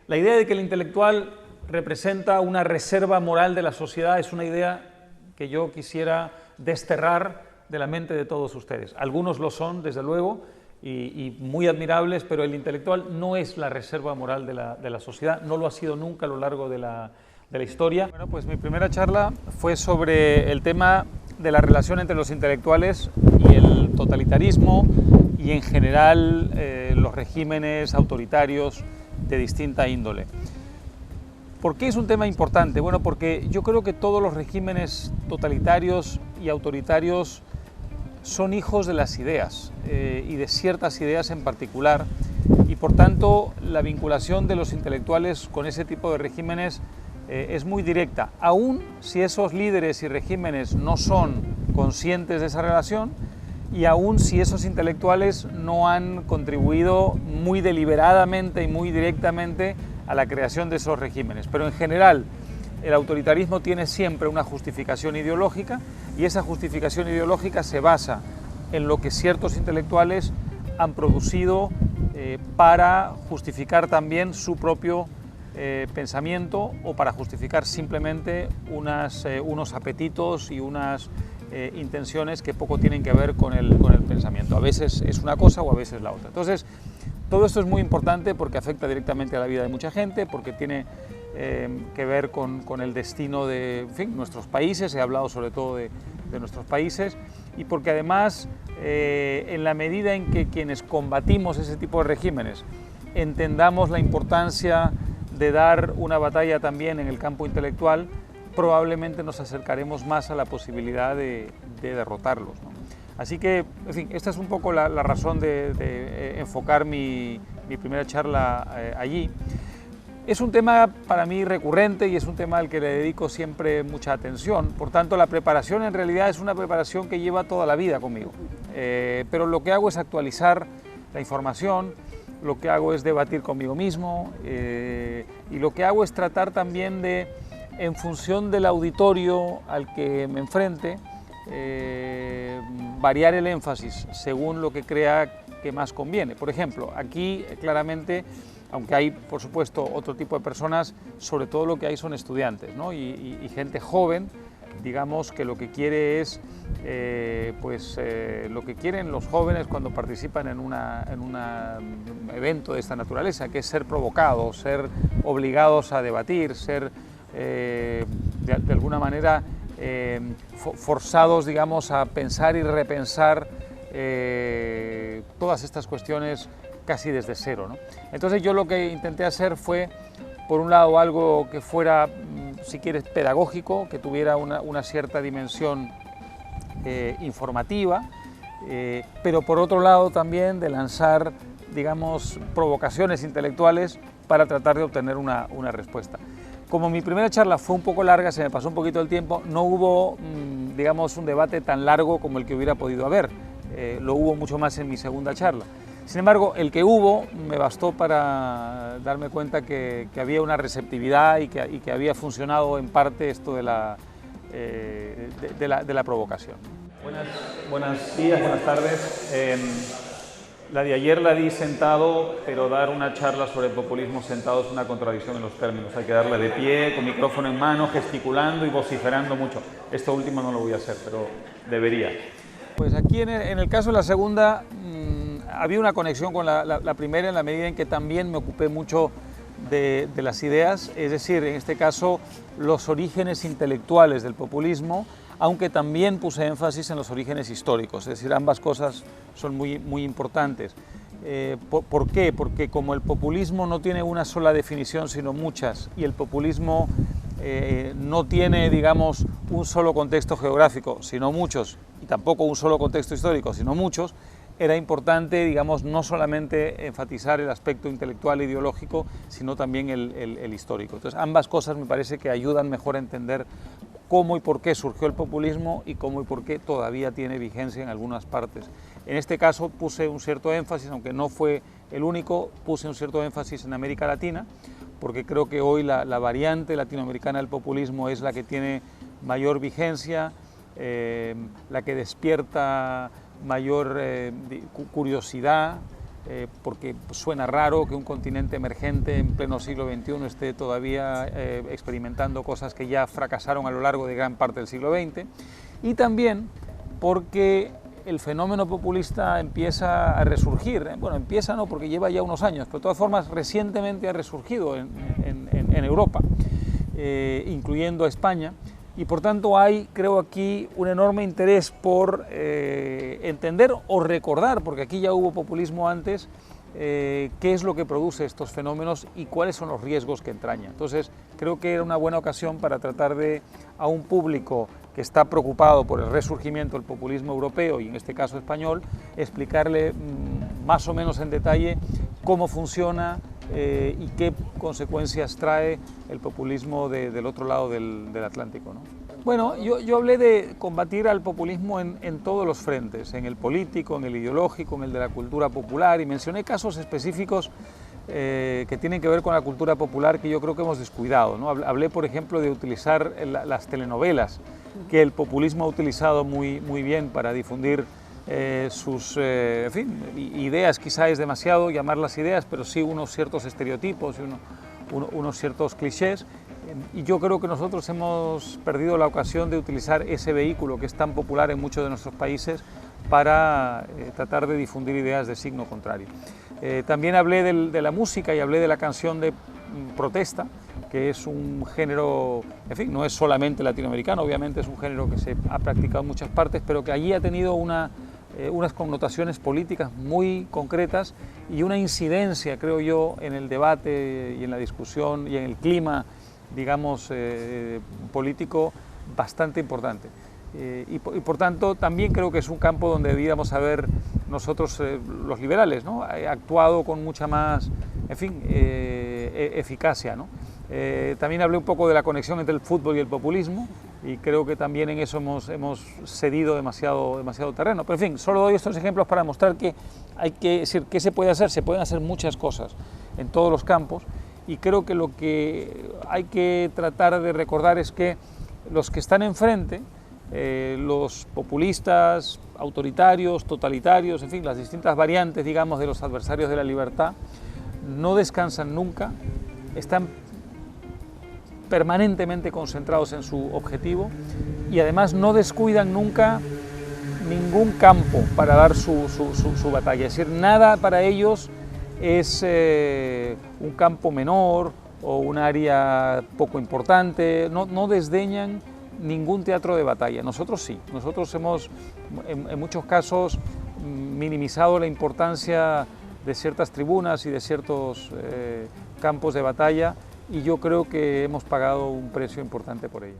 La idea de que el intelectual representa una reserva moral de la sociedad es una idea que yo quisiera desterrar de la mente de todos ustedes. Algunos lo son, desde luego, y muy admirables, pero el intelectual no es la reserva moral de la sociedad, no lo ha sido nunca a lo largo de la historia. Bueno, pues mi primera charla fue sobre el tema de la relación entre los intelectuales y el totalitarismo y en general los regímenes autoritarios de distinta índole. ¿Por qué es un tema importante? Bueno, porque yo creo que todos los regímenes totalitarios y autoritarios son hijos de las ideas y de ciertas ideas en particular, y por tanto la vinculación de los intelectuales con ese tipo de regímenes es muy directa, aun si esos líderes y regímenes no son conscientes de esa relación y aun si esos intelectuales no han contribuido muy deliberadamente y muy directamente a la creación de esos regímenes. Pero en general el autoritarismo tiene siempre una justificación ideológica y esa justificación ideológica se basa en lo que ciertos intelectuales han producido para justificar también su propio pensamiento o para justificar simplemente unos apetitos y unas intenciones que poco tienen que ver con el pensamiento. A veces es una cosa o a veces la otra. Entonces, todo esto es muy importante porque afecta directamente a la vida de mucha gente, porque tiene que ver con el destino de nuestros países, he hablado sobre todo de nuestros países, y porque además, en la medida en que quienes combatimos ese tipo de regímenes entendamos la importancia de dar una batalla también en el campo intelectual, probablemente nos acercaremos más a la posibilidad de derrotarlos, ¿no? Así que, en fin, esta es un poco la razón de enfocar mi primera charla allí. Es un tema para mí recurrente y es un tema al que le dedico siempre mucha atención. Por tanto, la preparación en realidad es una preparación que lleva toda la vida conmigo. Pero lo que hago es actualizar la información, lo que hago es debatir conmigo mismo y lo que hago es tratar también de, en función del auditorio al que me enfrente, variar el énfasis según lo que crea que más conviene. Por ejemplo, aquí claramente, aunque hay por supuesto otro tipo de personas, sobre todo lo que hay son estudiantes, ¿no? y gente joven, digamos, que lo que quiere es lo que quieren los jóvenes cuando participan en un evento de esta naturaleza, que es ser provocados, ser obligados a debatir, ser de alguna manera forzados, digamos, a pensar y repensar todas estas cuestiones casi desde cero, ¿no? Entonces yo lo que intenté hacer fue, por un lado, algo que fuera, si quieres, pedagógico, que tuviera una cierta dimensión informativa, pero por otro lado también de lanzar, digamos, provocaciones intelectuales para tratar de obtener una respuesta. Como mi primera charla fue un poco larga, se me pasó un poquito el tiempo, no hubo, digamos, un debate tan largo como el que hubiera podido haber. Lo hubo mucho más en mi segunda charla. Sin embargo, el que hubo me bastó para darme cuenta que había una receptividad y que había funcionado en parte esto de la provocación. Buenos días, buenas tardes. La de ayer la di sentado, pero dar una charla sobre populismo sentado es una contradicción en los términos. Hay que darla de pie, con micrófono en mano, gesticulando y vociferando mucho. Esto último no lo voy a hacer, pero debería. Pues aquí en el caso de la segunda había una conexión con la primera en la medida en que también me ocupé mucho de las ideas, es decir, en este caso los orígenes intelectuales del populismo, aunque también puse énfasis en los orígenes históricos, es decir, ambas cosas son muy importantes. ¿Por qué? Porque como el populismo no tiene una sola definición, sino muchas, y el populismo no tiene, digamos, un solo contexto geográfico, sino muchos, y tampoco un solo contexto histórico, sino muchos, era importante, digamos, no solamente enfatizar el aspecto intelectual e ideológico, sino también el histórico. Entonces, ambas cosas me parece que ayudan mejor a entender cómo y por qué surgió el populismo y cómo y por qué todavía tiene vigencia en algunas partes. En este caso puse un cierto énfasis, aunque no fue el único, puse un cierto énfasis en América Latina, porque creo que hoy la variante latinoamericana del populismo es la que tiene mayor vigencia, la que despierta mayor curiosidad, porque suena raro que un continente emergente en pleno siglo XXI esté todavía experimentando cosas que ya fracasaron a lo largo de gran parte del siglo XX, y también porque el fenómeno populista empieza a resurgir. Bueno, empieza no, porque lleva ya unos años, pero de todas formas recientemente ha resurgido en Europa, incluyendo a España, y por tanto hay, creo aquí, un enorme interés por entender o recordar, porque aquí ya hubo populismo antes, qué es lo que produce estos fenómenos y cuáles son los riesgos que entraña. Entonces, creo que era una buena ocasión para tratar de, a un público que está preocupado por el resurgimiento del populismo europeo y en este caso español, explicarle más o menos en detalle cómo funciona y qué consecuencias trae el populismo del otro lado del Atlántico, ¿no? Bueno, yo hablé de combatir al populismo en todos los frentes, en el político, en el ideológico, en el de la cultura popular, y mencioné casos específicos que tienen que ver con la cultura popular que yo creo que hemos descuidado, ¿no? Hablé, por ejemplo, de utilizar las telenovelas, que el populismo ha utilizado muy bien para difundir sus en fin, ideas. Quizá es demasiado llamarlas ideas, pero sí unos ciertos estereotipos y unos ciertos clichés. Y yo creo que nosotros hemos perdido la ocasión de utilizar ese vehículo que es tan popular en muchos de nuestros países para tratar de difundir ideas de signo contrario. También hablé de la música y hablé de la canción de protesta, que es un género, en fin, no es solamente latinoamericano, obviamente es un género que se ha practicado en muchas partes, pero que allí ha tenido unas connotaciones políticas muy concretas y una incidencia, creo yo, en el debate y en la discusión y en el clima, digamos, político bastante importante. Y por tanto también creo que es un campo donde deberíamos haber nosotros, los liberales, ¿no?, actuado con mucha más, en fin, eficacia, ¿no? También hablé un poco de la conexión entre el fútbol y el populismo, y creo que también en eso hemos cedido demasiado terreno. Pero en fin, solo doy estos ejemplos para mostrar que hay que decir, ¿qué se puede hacer? Se pueden hacer muchas cosas en todos los campos, y creo que lo que hay que tratar de recordar es que los que están enfrente, los populistas, autoritarios, totalitarios, en fin, las distintas variantes, digamos, de los adversarios de la libertad, no descansan nunca, están permanentemente concentrados en su objetivo y además no descuidan nunca ningún campo para dar su batalla. Es decir, nada para ellos es un campo menor o un área poco importante, no desdeñan ningún teatro de batalla. Nosotros sí, nosotros hemos en muchos casos minimizado la importancia de ciertas tribunas y de ciertos campos de batalla, y yo creo que hemos pagado un precio importante por ello.